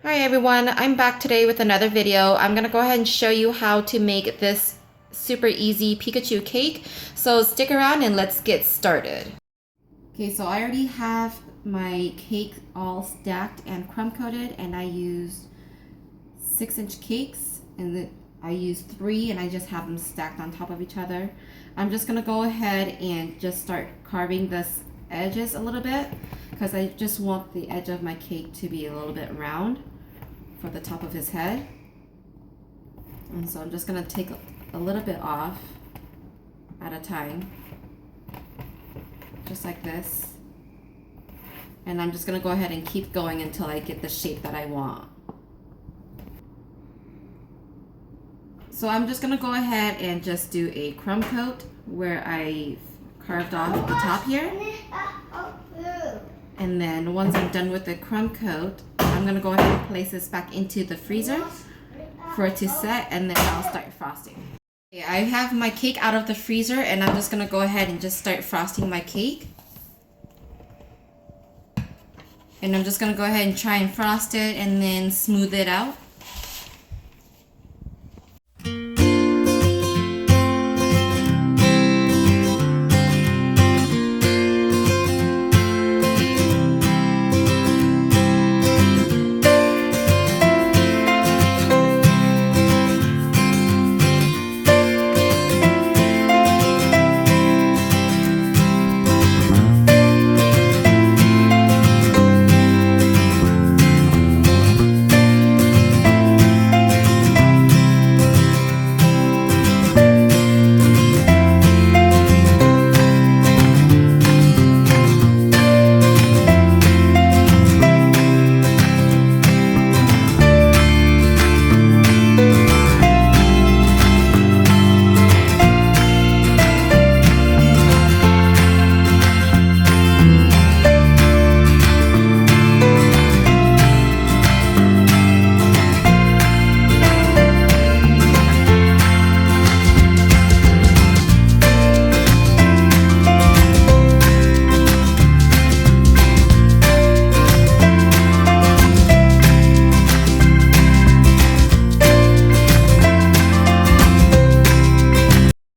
Hi everyone, I'm back today with another video. I'm gonna go ahead and show you how to make this super easy Pikachu cake. So stick around and let's get started. Okay, so I already have my cake all stacked and crumb coated, and I used 6-inch cakes, and then I used 3 and I just have them stacked on top of each other. I'm just gonna go ahead and just start carving this edges a little bit because I just want the edge of my cake to be a little bit round for the top of his head. And so I'm just gonna take a little bit off at a time, just like this. And I'm just gonna go ahead and keep going until I get the shape that I want. So I'm just gonna go ahead and just do a crumb coat where I carved off the top here. And then once I'm done with the crumb coat, I'm gonna go ahead and place this back into the freezer for it to set, and then I'll start frosting. Okay, I have my cake out of the freezer, and I'm just gonna go ahead and just start frosting my cake. And I'm just gonna go ahead and try and frost it and then smooth it out.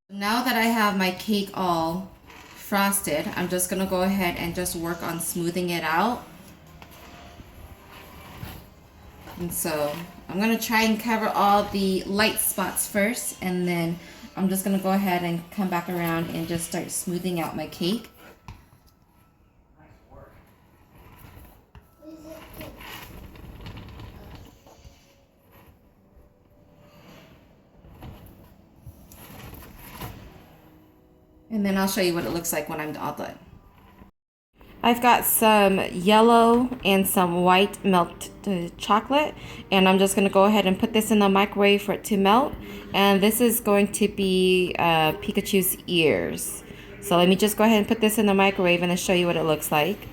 Now that I have my cake all frosted, I'm just gonna go ahead and just work on smoothing it out. And so I'm gonna try and cover all the light spots first, and then I'm just gonna go ahead and come back around and just start smoothing out my cake. And then I'll show you what it looks like when I'm all done. I've got some yellow and some white melted chocolate, and I'm just going to go ahead and put this in the microwave for it to melt. And this is going to be Pikachu's ears. So let me just go ahead and put this in the microwave and then show you what it looks like.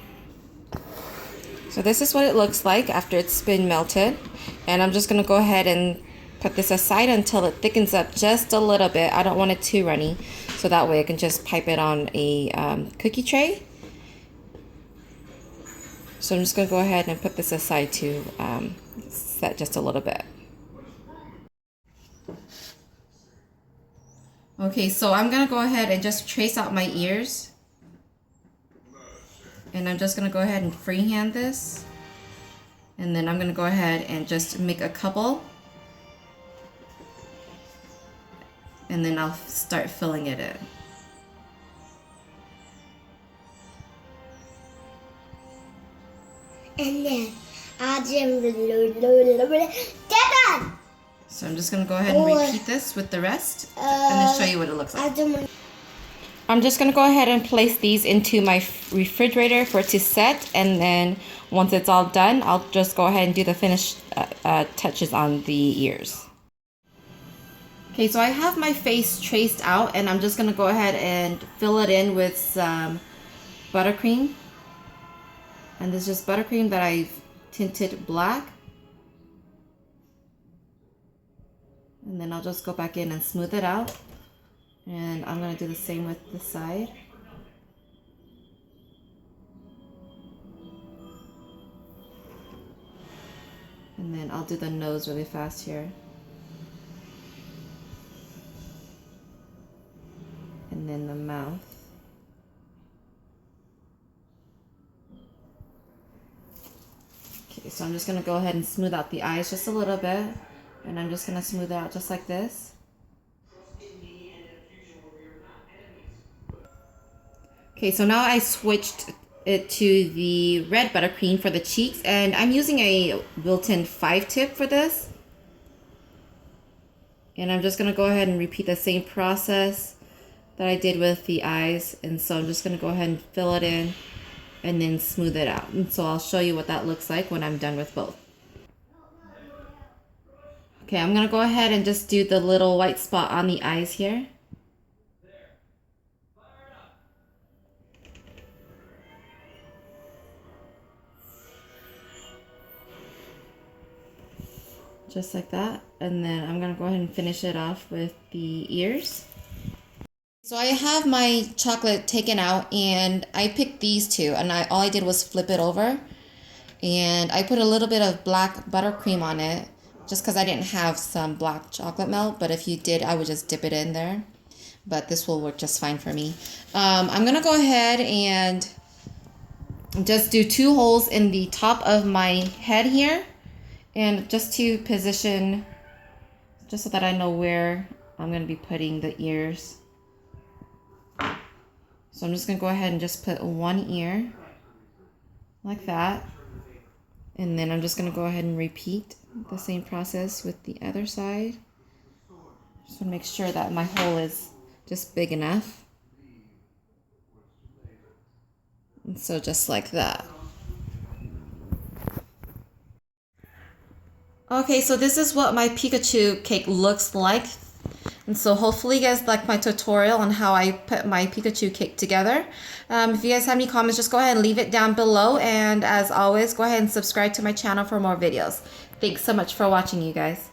So this is what it looks like after it's been melted. And I'm just going to go ahead and put this aside until it thickens up just a little bit. I don't want it too runny, so that way I can just pipe it on a cookie tray. So I'm just going to go ahead and put this aside to set just a little bit. Okay, so I'm going to go ahead and just trace out my ears. And I'm just going to go ahead and freehand this. And then I'm going to go ahead and just make a couple. And then I'll start filling it in. And then so I'm just going to go ahead and repeat this with the rest and then show you what it looks like. I'm just going to go ahead and place these into my refrigerator for it to set, and then once it's all done, I'll just go ahead and do the finished touches on the ears. Okay, so I have my face traced out, and I'm just going to go ahead and fill it in with some buttercream. And this is just buttercream that I've tinted black. And then I'll just go back in and smooth it out. And I'm going to do the same with this side. And then I'll do the nose really fast here. And then the mouth. Okay, so I'm just gonna go ahead and smooth out the eyes just a little bit. And I'm just gonna smooth it out just like this. Okay, so now I switched it to the red buttercream for the cheeks, and I'm using a Wilton 5-tip for this. And I'm just gonna go ahead and repeat the same process that I did with the eyes. And so I'm just gonna go ahead and fill it in and then smooth it out. And so I'll show you what that looks like when I'm done with both. Okay, I'm gonna go ahead and just do the little white spot on the eyes here. Just like that. And then I'm gonna go ahead and finish it off with the ears. So I have my chocolate taken out, and I picked these two, and all I did was flip it over, and I put a little bit of black buttercream on it just because I didn't have some black chocolate melt, but if you did, I would just dip it in there. But this will work just fine for me. I'm gonna go ahead and just do 2 holes in the top of my head here, and just to position, just so that I know where I'm gonna be putting the ears. So I'm just gonna go ahead and just put 1 ear like that. And then I'm just gonna go ahead and repeat the same process with the other side. Just wanna make sure that my hole is just big enough. And so just like that. Okay, so this is what my Pikachu cake looks like. And so hopefully you guys like my tutorial on how I put my Pikachu cake together. If you guys have any comments, just go ahead and leave it down below. And as always, go ahead and subscribe to my channel for more videos. Thanks so much for watching, you guys.